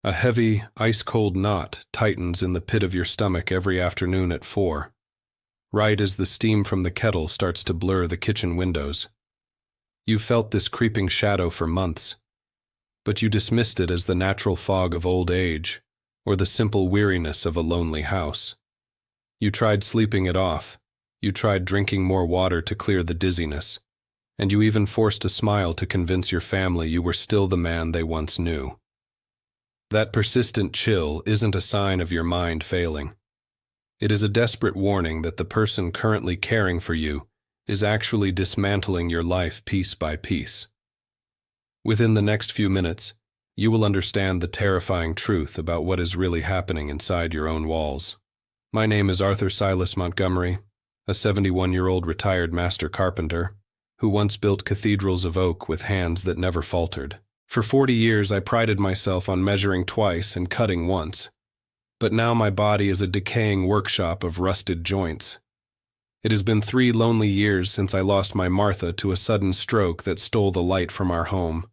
A heavy, ice-cold knot tightens in the pit of your stomach every afternoon at 4, right as the steam from the kettle starts to blur the kitchen windows. You felt this creeping shadow for months, but you dismissed it as the natural fog of old age or the simple weariness of a lonely house. You tried sleeping it off, you tried drinking more water to clear the dizziness, and you even forced a smile to convince your family you were still the man they once knew. That persistent chill isn't a sign of your mind failing. It is a desperate warning that the person currently caring for you is actually dismantling your life piece by piece. Within the next few minutes, you will understand the terrifying truth about what is really happening inside your own walls. My name is Arthur Silas Montgomery, a 71-year-old retired master carpenter who once built cathedrals of oak with hands that never faltered. For 40 years, I prided myself on measuring twice and cutting once, but now my body is a decaying workshop of rusted joints. It has been 3 lonely years since I lost my Martha to a sudden stroke that stole the light from our home.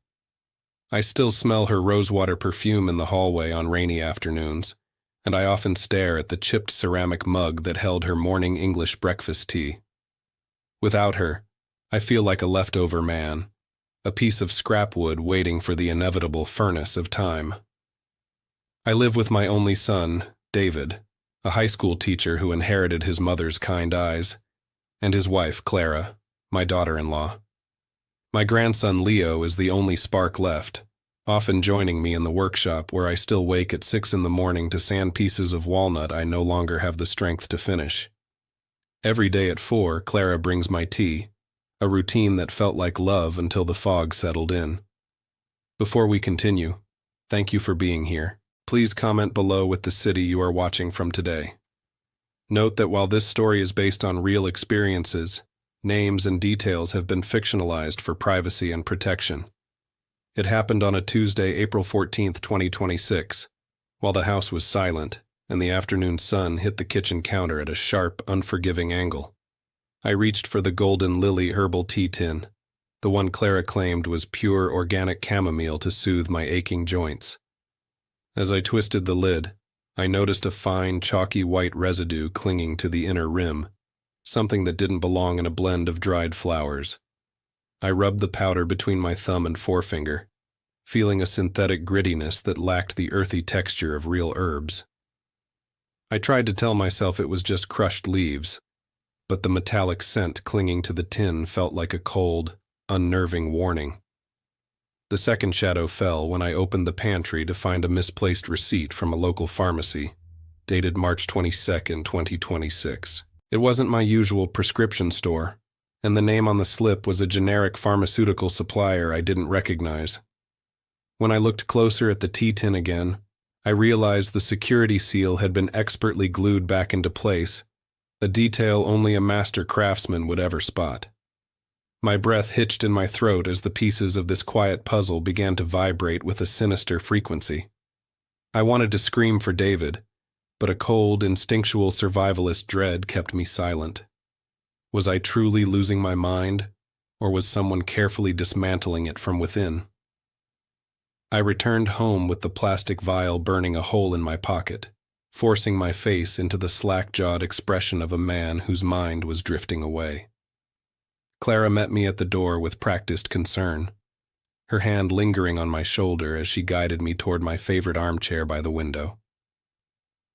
I still smell her rosewater perfume in the hallway on rainy afternoons, and I often stare at the chipped ceramic mug that held her morning English breakfast tea. Without her, I feel like a leftover man, a piece of scrap wood waiting for the inevitable furnace of time. I live with my only son, David, a high school teacher who inherited his mother's kind eyes, and his wife, Clara, my daughter-in-law. My grandson, Leo, is the only spark left, often joining me in the workshop where I still wake at 6 in the morning to sand pieces of walnut I no longer have the strength to finish. Every day at 4, Clara brings my tea, a routine that felt like love until the fog settled in. Before we continue, thank you for being here. Please comment below with the city you are watching from today. Note that while this story is based on real experiences, names and details have been fictionalized for privacy and protection. It happened on a Tuesday, April 14, 2026, while the house was silent and the afternoon sun hit the kitchen counter at a sharp, unforgiving angle. I reached for the Golden Lily herbal tea tin, the one Clara claimed was pure organic chamomile to soothe my aching joints. As I twisted the lid, I noticed a fine, chalky white residue clinging to the inner rim, something that didn't belong in a blend of dried flowers. I rubbed the powder between my thumb and forefinger, feeling a synthetic grittiness that lacked the earthy texture of real herbs. I tried to tell myself it was just crushed leaves, but the metallic scent clinging to the tin felt like a cold, unnerving warning. The second shadow fell when I opened the pantry to find a misplaced receipt from a local pharmacy, dated March 22, 2026. It wasn't my usual prescription store, and the name on the slip was a generic pharmaceutical supplier I didn't recognize. When I looked closer at the tea tin again, I realized the security seal had been expertly glued back into place, a detail only a master craftsman would ever spot. My breath hitched in my throat as the pieces of this quiet puzzle began to vibrate with a sinister frequency. I wanted to scream for David, but a cold, instinctual survivalist dread kept me silent. Was I truly losing my mind, or was someone carefully dismantling it from within? I returned home with the plastic vial burning a hole in my pocket, forcing my face into the slack-jawed expression of a man whose mind was drifting away. Clara met me at the door with practiced concern, her hand lingering on my shoulder as she guided me toward my favorite armchair by the window.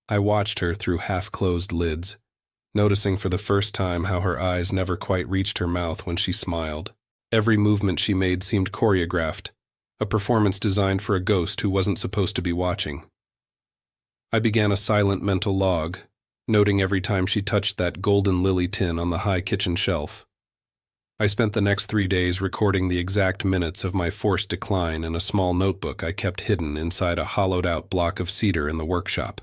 I watched her through half-closed lids, noticing for the first time how her eyes never quite reached her mouth when she smiled. Every movement she made seemed choreographed, a performance designed for a ghost who wasn't supposed to be watching. I began a silent mental log, noting every time she touched that golden lily tin on the high kitchen shelf. I spent the next 3 days recording the exact minutes of my forced decline in a small notebook I kept hidden inside a hollowed-out block of cedar in the workshop.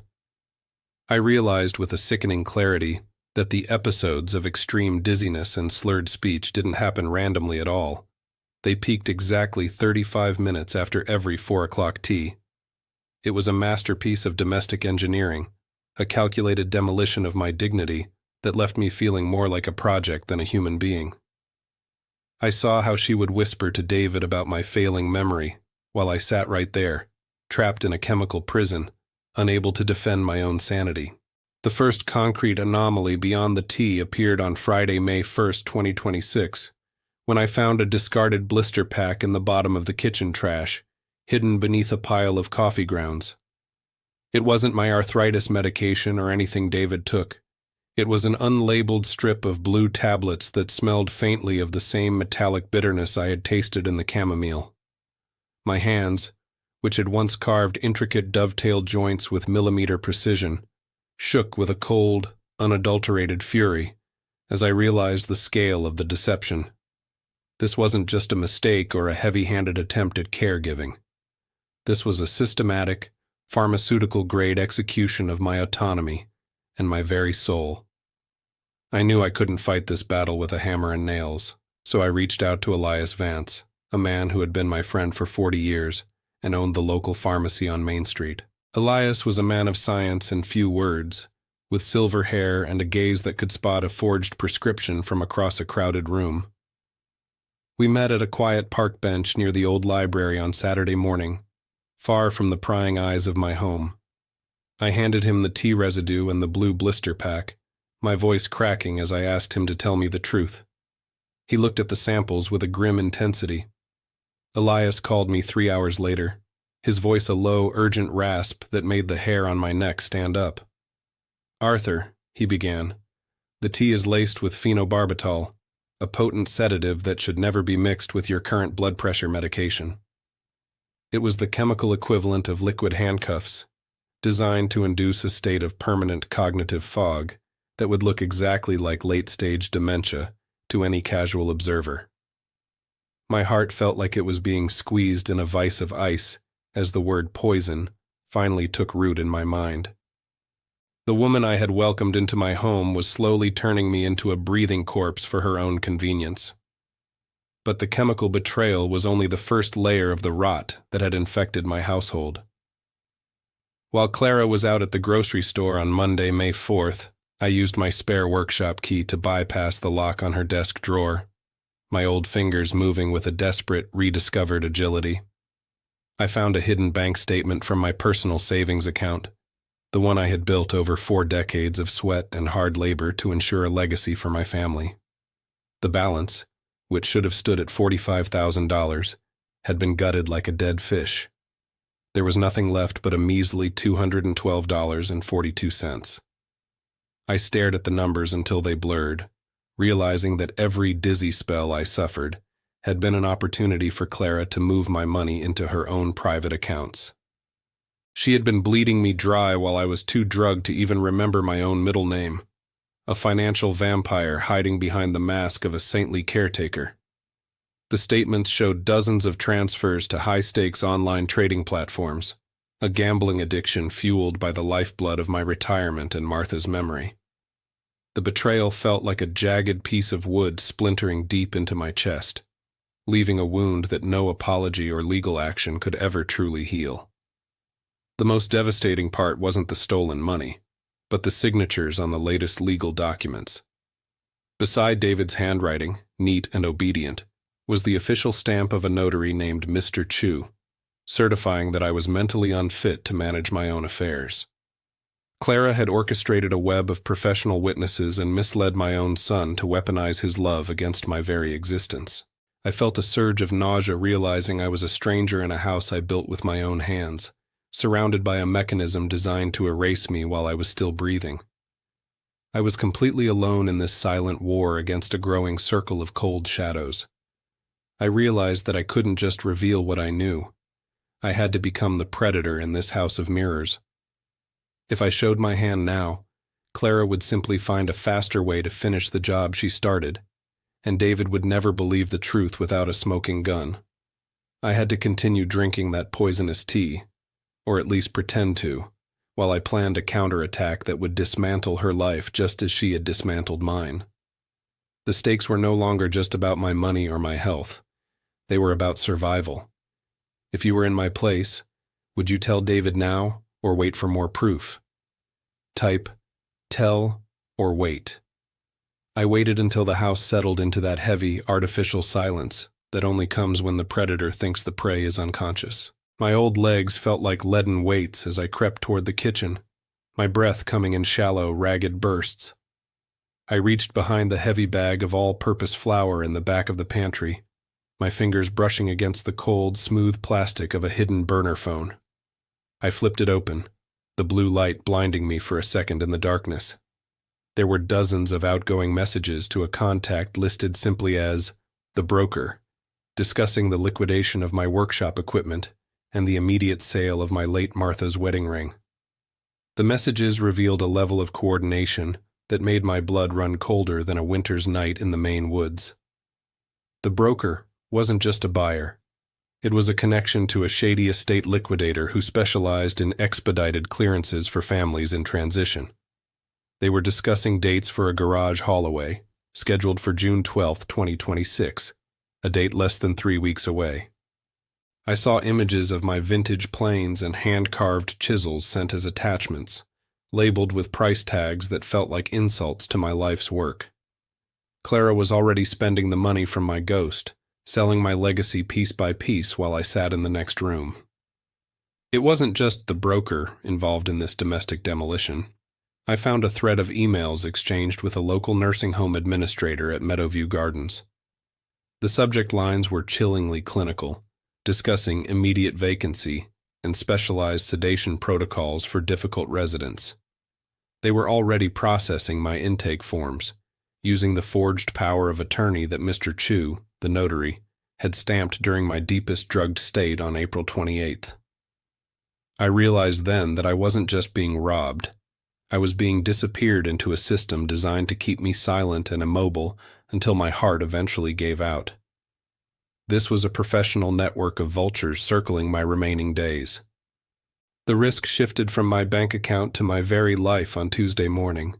I realized with a sickening clarity that the episodes of extreme dizziness and slurred speech didn't happen randomly at all. They peaked exactly 35 minutes after every 4 o'clock tea. It was a masterpiece of domestic engineering, a calculated demolition of my dignity that left me feeling more like a project than a human being. I saw how she would whisper to David about my failing memory while I sat right there, trapped in a chemical prison, unable to defend my own sanity. The first concrete anomaly beyond the tea appeared on Friday, May 1st, 2026, when I found a discarded blister pack in the bottom of the kitchen trash, hidden beneath a pile of coffee grounds. It wasn't my arthritis medication or anything David took. It was an unlabeled strip of blue tablets that smelled faintly of the same metallic bitterness I had tasted in the chamomile. My hands, which had once carved intricate dovetailed joints with millimeter precision, shook with a cold, unadulterated fury as I realized the scale of the deception. This wasn't just a mistake or a heavy-handed attempt at caregiving. This was a systematic, pharmaceutical-grade execution of my autonomy and my very soul. I knew I couldn't fight this battle with a hammer and nails, so I reached out to Elias Vance, a man who had been my friend for 40 years and owned the local pharmacy on Main Street. Elias was a man of science and few words, with silver hair and a gaze that could spot a forged prescription from across a crowded room. We met at a quiet park bench near the old library on Saturday morning, far from the prying eyes of my home. I handed him the tea residue and the blue blister pack, my voice cracking as I asked him to tell me the truth. He looked at the samples with a grim intensity. Elias called me 3 hours later, his voice a low, urgent rasp that made the hair on my neck stand up. "Arthur," he began, "the tea is laced with phenobarbital, a potent sedative that should never be mixed with your current blood pressure medication." It was the chemical equivalent of liquid handcuffs, designed to induce a state of permanent cognitive fog that would look exactly like late-stage dementia to any casual observer. My heart felt like it was being squeezed in a vise of ice as the word poison finally took root in my mind. The woman I had welcomed into my home was slowly turning me into a breathing corpse for her own convenience. But the chemical betrayal was only the first layer of the rot that had infected my household. While Clara was out at the grocery store on Monday, May 4th, I used my spare workshop key to bypass the lock on her desk drawer, my old fingers moving with a desperate, rediscovered agility. I found a hidden bank statement from my personal savings account, the one I had built over 4 decades of sweat and hard labor to ensure a legacy for my family. The balance, which should have stood at $45,000, had been gutted like a dead fish. There was nothing left but a measly $212.42. I stared at the numbers until they blurred, realizing that every dizzy spell I suffered had been an opportunity for Clara to move my money into her own private accounts. She had been bleeding me dry while I was too drugged to even remember my own middle name, a financial vampire hiding behind the mask of a saintly caretaker. The statements showed dozens of transfers to high-stakes online trading platforms, a gambling addiction fueled by the lifeblood of my retirement and Martha's memory. The betrayal felt like a jagged piece of wood splintering deep into my chest, leaving a wound that no apology or legal action could ever truly heal. The most devastating part wasn't the stolen money, but the signatures on the latest legal documents. Beside David's handwriting, neat and obedient, was the official stamp of a notary named Mr. Chu, certifying that I was mentally unfit to manage my own affairs. Clara had orchestrated a web of professional witnesses and misled my own son to weaponize his love against my very existence. I felt a surge of nausea realizing I was a stranger in a house I built with my own hands, surrounded by a mechanism designed to erase me while I was still breathing. I was completely alone in this silent war against a growing circle of cold shadows. I realized that I couldn't just reveal what I knew. I had to become the predator in this house of mirrors. If I showed my hand now, Clara would simply find a faster way to finish the job she started, and David would never believe the truth without a smoking gun. I had to continue drinking that poisonous tea, or at least pretend to, while I planned a counterattack that would dismantle her life just as she had dismantled mine. The stakes were no longer just about my money or my health. They were about survival. If you were in my place, would you tell David now or wait for more proof? Type, tell or wait. I waited until the house settled into that heavy, artificial silence that only comes when the predator thinks the prey is unconscious. My old legs felt like leaden weights as I crept toward the kitchen, my breath coming in shallow, ragged bursts. I reached behind the heavy bag of all-purpose flour in the back of the pantry, my fingers brushing against the cold, smooth plastic of a hidden burner phone. I flipped it open, the blue light blinding me for a second in the darkness. There were dozens of outgoing messages to a contact listed simply as the broker, discussing the liquidation of my workshop equipment and the immediate sale of my late Martha's wedding ring. The messages revealed a level of coordination that made my blood run colder than a winter's night in the Maine woods. The broker wasn't just a buyer. It was a connection to a shady estate liquidator who specialized in expedited clearances for families in transition. They were discussing dates for a garage haul-away, scheduled for June 12, 2026, a date less than 3 weeks away. I saw images of my vintage planes and hand-carved chisels sent as attachments, labeled with price tags that felt like insults to my life's work. Clara was already spending the money from my ghost, selling my legacy piece by piece while I sat in the next room. It wasn't just the broker involved in this domestic demolition. I found a thread of emails exchanged with a local nursing home administrator at Meadowview Gardens. The subject lines were chillingly clinical, discussing immediate vacancy and specialized sedation protocols for difficult residents. They were already processing my intake forms, using the forged power of attorney that Mr. Chu, the notary, had stamped during my deepest drugged state on April 28th. I realized then that I wasn't just being robbed. I was being disappeared into a system designed to keep me silent and immobile until my heart eventually gave out. This was a professional network of vultures circling my remaining days. The risk shifted from my bank account to my very life on Tuesday morning,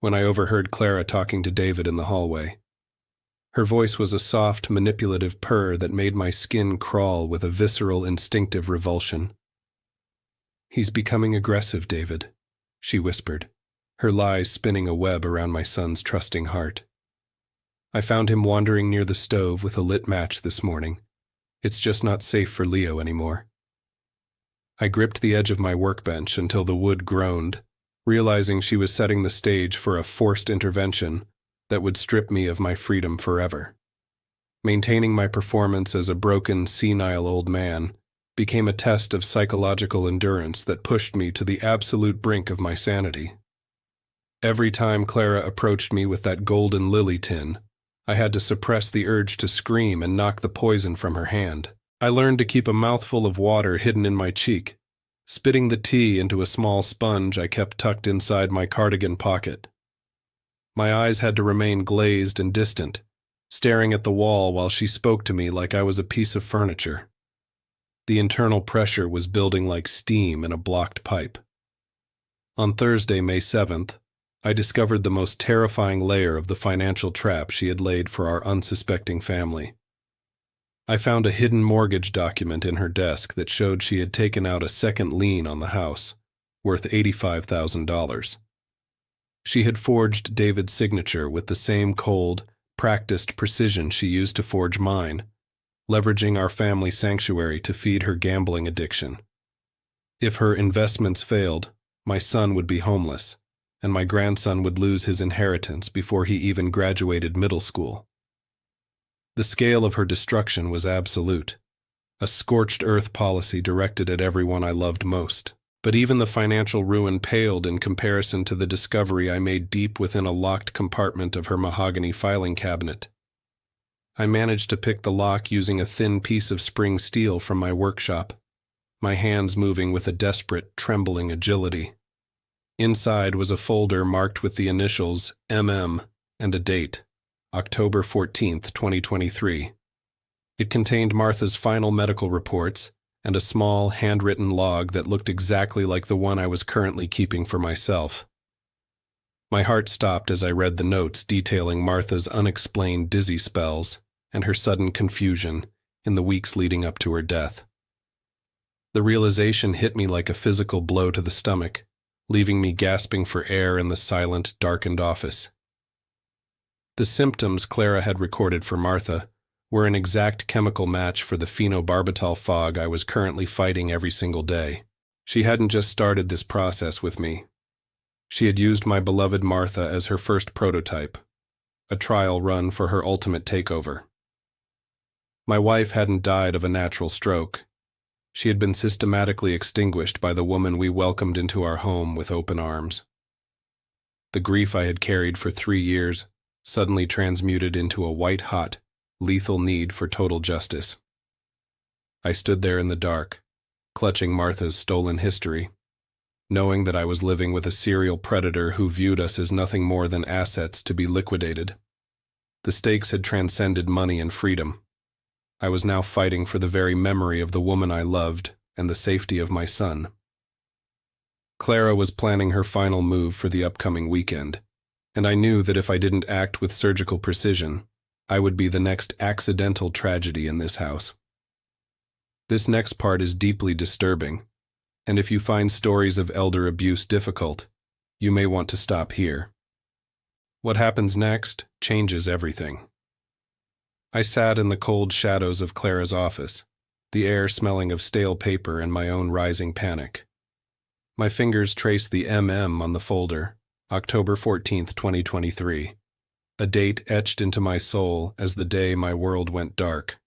when I overheard Clara talking to David in the hallway. Her voice was a soft, manipulative purr that made my skin crawl with a visceral, instinctive revulsion. "He's becoming aggressive, David," she whispered, her lies spinning a web around my son's trusting heart. "I found him wandering near the stove with a lit match this morning. It's just not safe for Leo anymore." I gripped the edge of my workbench until the wood groaned, realizing she was setting the stage for a forced intervention that would strip me of my freedom forever. Maintaining my performance as a broken, senile old man became a test of psychological endurance that pushed me to the absolute brink of my sanity. Every time Clara approached me with that golden lily tin, I had to suppress the urge to scream and knock the poison from her hand. I learned to keep a mouthful of water hidden in my cheek, spitting the tea into a small sponge I kept tucked inside my cardigan pocket. My eyes had to remain glazed and distant, staring at the wall while she spoke to me like I was a piece of furniture. The internal pressure was building like steam in a blocked pipe. On Thursday, May 7th, I discovered the most terrifying layer of the financial trap she had laid for our unsuspecting family. I found a hidden mortgage document in her desk that showed she had taken out a second lien on the house, worth $85,000. She had forged David's signature with the same cold, practiced precision she used to forge mine, leveraging our family sanctuary to feed her gambling addiction. If her investments failed, my son would be homeless, and my grandson would lose his inheritance before he even graduated middle school. The scale of her destruction was absolute, a scorched earth policy directed at everyone I loved most. But even the financial ruin paled in comparison to the discovery I made deep within a locked compartment of her mahogany filing cabinet. I managed to pick the lock using a thin piece of spring steel from my workshop, my hands moving with a desperate, trembling agility. Inside was a folder marked with the initials MM and a date, October 14th, 2023. It contained Martha's final medical reports and a small, handwritten log that looked exactly like the one I was currently keeping for myself. My heart stopped as I read the notes detailing Martha's unexplained dizzy spells and her sudden confusion in the weeks leading up to her death. The realization hit me like a physical blow to the stomach, leaving me gasping for air in the silent, darkened office. The symptoms Clara had recorded for Martha were an exact chemical match for the phenobarbital fog I was currently fighting every single day. She hadn't just started this process with me. She had used my beloved Martha as her first prototype, a trial run for her ultimate takeover. My wife hadn't died of a natural stroke. She had been systematically extinguished by the woman we welcomed into our home with open arms. The grief I had carried for 3 years suddenly transmuted into a white-hot, lethal need for total justice. I stood there in the dark, clutching Martha's stolen history, knowing that I was living with a serial predator who viewed us as nothing more than assets to be liquidated. The stakes had transcended money and freedom. I was now fighting for the very memory of the woman I loved and the safety of my son. Clara was planning her final move for the upcoming weekend, and I knew that if I didn't act with surgical precision, I would be the next accidental tragedy in this house. This next part is deeply disturbing, and if you find stories of elder abuse difficult, you may want to stop here. What happens next changes everything. I sat in the cold shadows of Clara's office, the air smelling of stale paper and my own rising panic. My fingers traced the MM on the folder, October 14th, 2023, a date etched into my soul as the day my world went dark.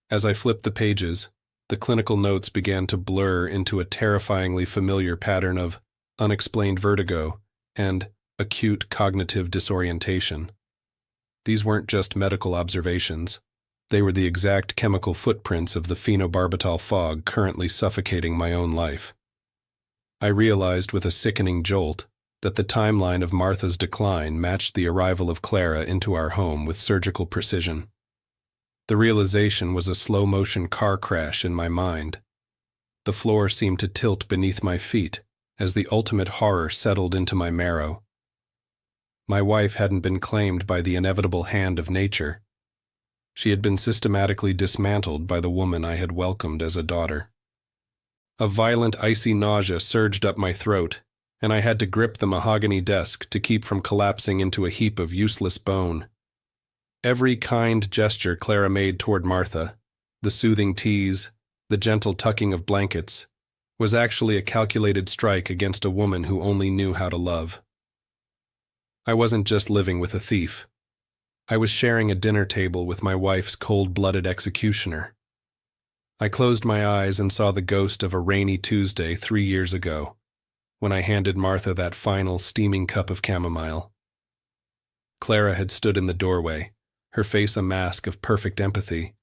As I flipped the pages, the clinical notes began to blur into a terrifyingly familiar pattern of unexplained vertigo and acute cognitive disorientation. These weren't just medical observations. They were the exact chemical footprints of the phenobarbital fog currently suffocating my own life. I realized with a sickening jolt that the timeline of Martha's decline matched the arrival of Clara into our home with surgical precision. The realization was a slow-motion car crash in my mind. The floor seemed to tilt beneath my feet as the ultimate horror settled into my marrow. My wife hadn't been claimed by the inevitable hand of nature. She had been systematically dismantled by the woman I had welcomed as a daughter. A violent icy nausea surged up my throat, and I had to grip the mahogany desk to keep from collapsing into a heap of useless bone. Every kind gesture Clara made toward Martha, the soothing tease, the gentle tucking of blankets, was actually a calculated strike against a woman who only knew how to love. I wasn't just living with a thief. I was sharing a dinner table with my wife's cold-blooded executioner. I closed my eyes and saw the ghost of a rainy Tuesday 3 years ago, when I handed Martha that final steaming cup of chamomile. Clara had stood in the doorway, her face a mask of perfect empathy,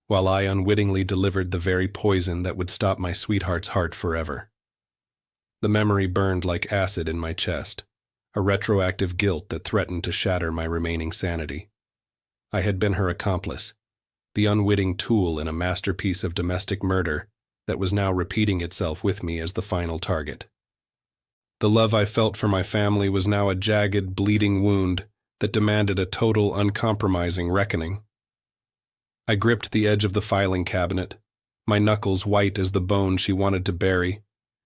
while I unwittingly delivered the very poison that would stop my sweetheart's heart forever. The memory burned like acid in my chest, a retroactive guilt that threatened to shatter my remaining sanity. I had been her accomplice, the unwitting tool in a masterpiece of domestic murder that was now repeating itself with me as the final target. The love I felt for my family was now a jagged, bleeding wound that demanded a total, uncompromising reckoning. I gripped the edge of the filing cabinet, my knuckles white as the bone she wanted to bury,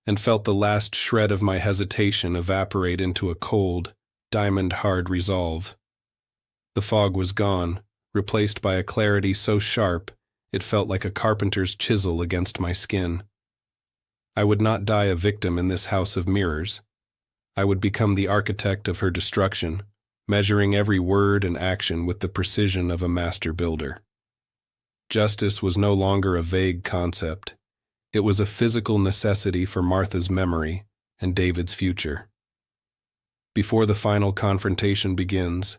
and felt the last shred of my hesitation evaporate into a cold, diamond-hard resolve. The fog was gone, replaced by a clarity so sharp it felt like a carpenter's chisel against my skin. I would not die a victim in this house of mirrors. I would become the architect of her destruction, measuring every word and action with the precision of a master builder. Justice was no longer a vague concept. It was a physical necessity for Martha's memory and David's future. Before the final confrontation begins,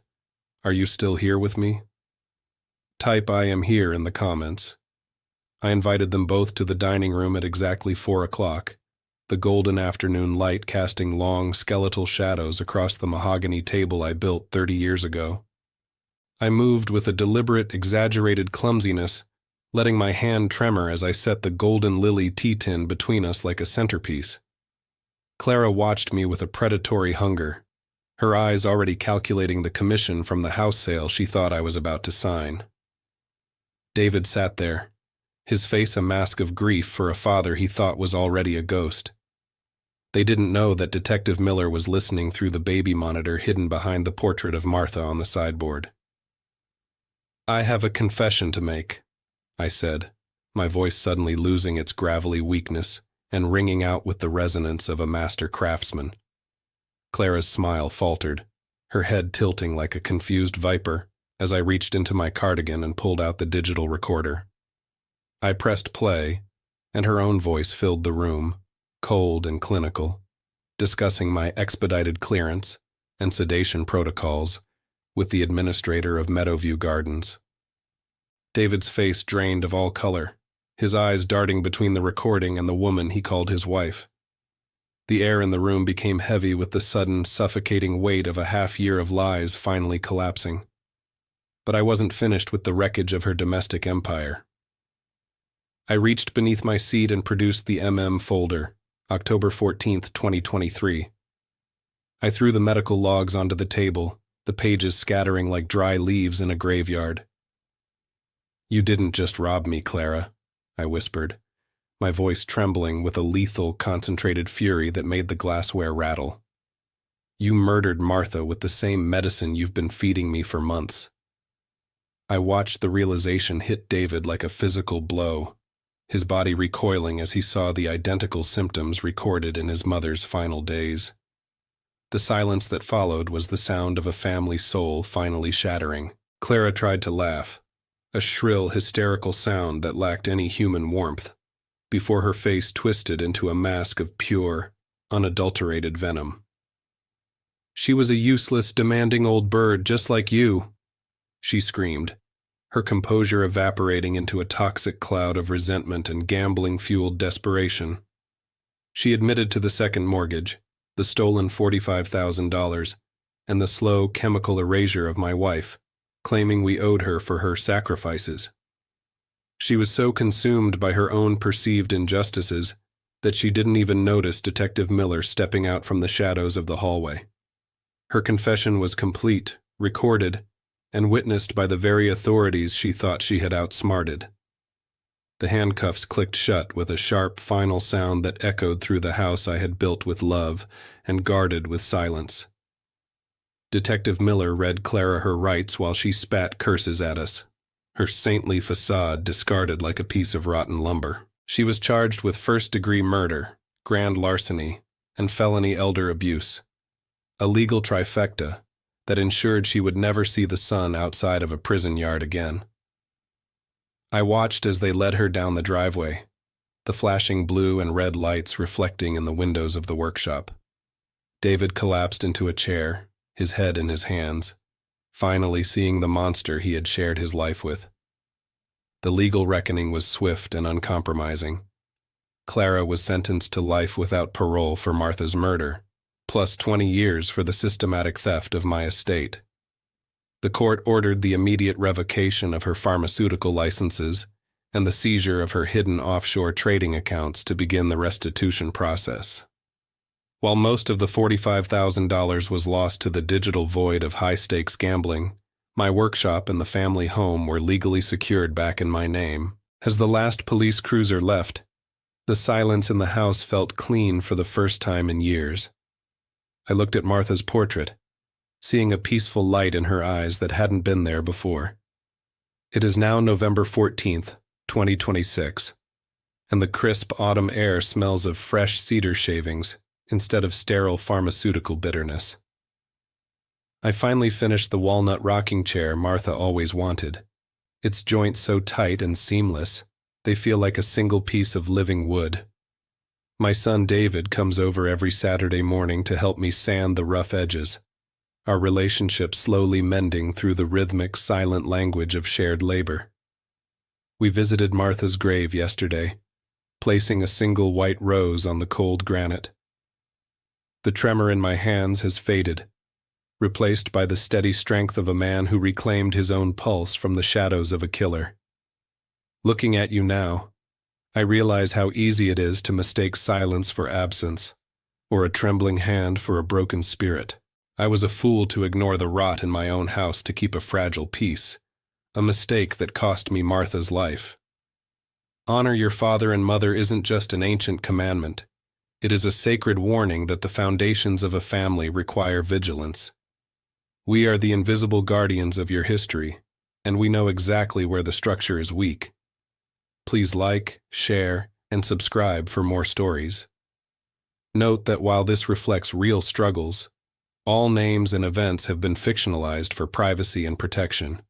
are you still here with me? Type "I am here" in the comments. I invited them both to the dining room at exactly 4 o'clock, the golden afternoon light casting long, skeletal shadows across the mahogany table I built 30 years ago. I moved with a deliberate, exaggerated clumsiness, letting my hand tremor as I set the golden lily tea tin between us like a centerpiece. Clara watched me with a predatory hunger, her eyes already calculating the commission from the house sale she thought I was about to sign. David sat there, his face a mask of grief for a father he thought was already a ghost. They didn't know that Detective Miller was listening through the baby monitor hidden behind the portrait of Martha on the sideboard. I have a confession to make, I said, my voice suddenly losing its gravelly weakness and ringing out with the resonance of a master craftsman. Clara's smile faltered, her head tilting like a confused viper as I reached into my cardigan and pulled out the digital recorder. I pressed play, and her own voice filled the room, cold and clinical, discussing my expedited clearance and sedation protocols with the administrator of Meadowview Gardens. David's face drained of all color, his eyes darting between the recording and the woman he called his wife. The air in the room became heavy with the sudden, suffocating weight of a half-year of lies finally collapsing. But I wasn't finished with the wreckage of her domestic empire. I reached beneath my seat and produced the folder, October 14th, 2023. I threw the medical logs onto the table, the pages scattering like dry leaves in a graveyard. You didn't just rob me, Clara, I whispered, my voice trembling with a lethal, concentrated fury that made the glassware rattle. You murdered Martha with the same medicine you've been feeding me for months. I watched the realization hit David like a physical blow, his body recoiling as he saw the identical symptoms recorded in his mother's final days. The silence that followed was the sound of a family soul finally shattering. Clara tried to laugh, a shrill, hysterical sound that lacked any human warmth, before her face twisted into a mask of pure, unadulterated venom. She was a useless, demanding old bird just like you, she screamed, her composure evaporating into a toxic cloud of resentment and gambling-fueled desperation. She admitted to the second mortgage, the stolen $45,000, and the slow chemical erasure of my wife, claiming we owed her for her sacrifices. She was so consumed by her own perceived injustices that she didn't even notice Detective Miller stepping out from the shadows of the hallway. Her confession was complete, recorded, and witnessed by the very authorities she thought she had outsmarted. The handcuffs clicked shut with a sharp, final sound that echoed through the house I had built with love and guarded with silence. Detective Miller read Clara her rights while she spat curses at us, her saintly facade discarded like a piece of rotten lumber. She was charged with first-degree murder, grand larceny, and felony elder abuse, a legal trifecta that ensured she would never see the sun outside of a prison yard again. I watched as they led her down the driveway, the flashing blue and red lights reflecting in the windows of the workshop. David collapsed into a chair, his head in his hands, finally seeing the monster he had shared his life with. The legal reckoning was swift and uncompromising. Clara was sentenced to life without parole for Martha's murder, plus 20 years for the systematic theft of my estate. The court ordered the immediate revocation of her pharmaceutical licenses and the seizure of her hidden offshore trading accounts to begin the restitution process. While most of the $45,000 was lost to the digital void of high-stakes gambling, my workshop and the family home were legally secured back in my name. As the last police cruiser left, the silence in the house felt clean for the first time in years. I looked at Martha's portrait, seeing a peaceful light in her eyes that hadn't been there before. It is now November 14th, 2026, and the crisp autumn air smells of fresh cedar shavings instead of sterile pharmaceutical bitterness. I finally finished the walnut rocking chair Martha always wanted, its joints so tight and seamless, they feel like a single piece of living wood. My son David comes over every Saturday morning to help me sand the rough edges, our relationship slowly mending through the rhythmic, silent language of shared labor. We visited Martha's grave yesterday, placing a single white rose on the cold granite. The tremor in my hands has faded, replaced by the steady strength of a man who reclaimed his own pulse from the shadows of a killer. Looking at you now, I realize how easy it is to mistake silence for absence, or a trembling hand for a broken spirit. I was a fool to ignore the rot in my own house to keep a fragile peace, a mistake that cost me Martha's life. Honor your father and mother isn't just an ancient commandment. It is a sacred warning that the foundations of a family require vigilance. We are the invisible guardians of your history, and we know exactly where the structure is weak. Please like, share, and subscribe for more stories. Note that while this reflects real struggles, all names and events have been fictionalized for privacy and protection.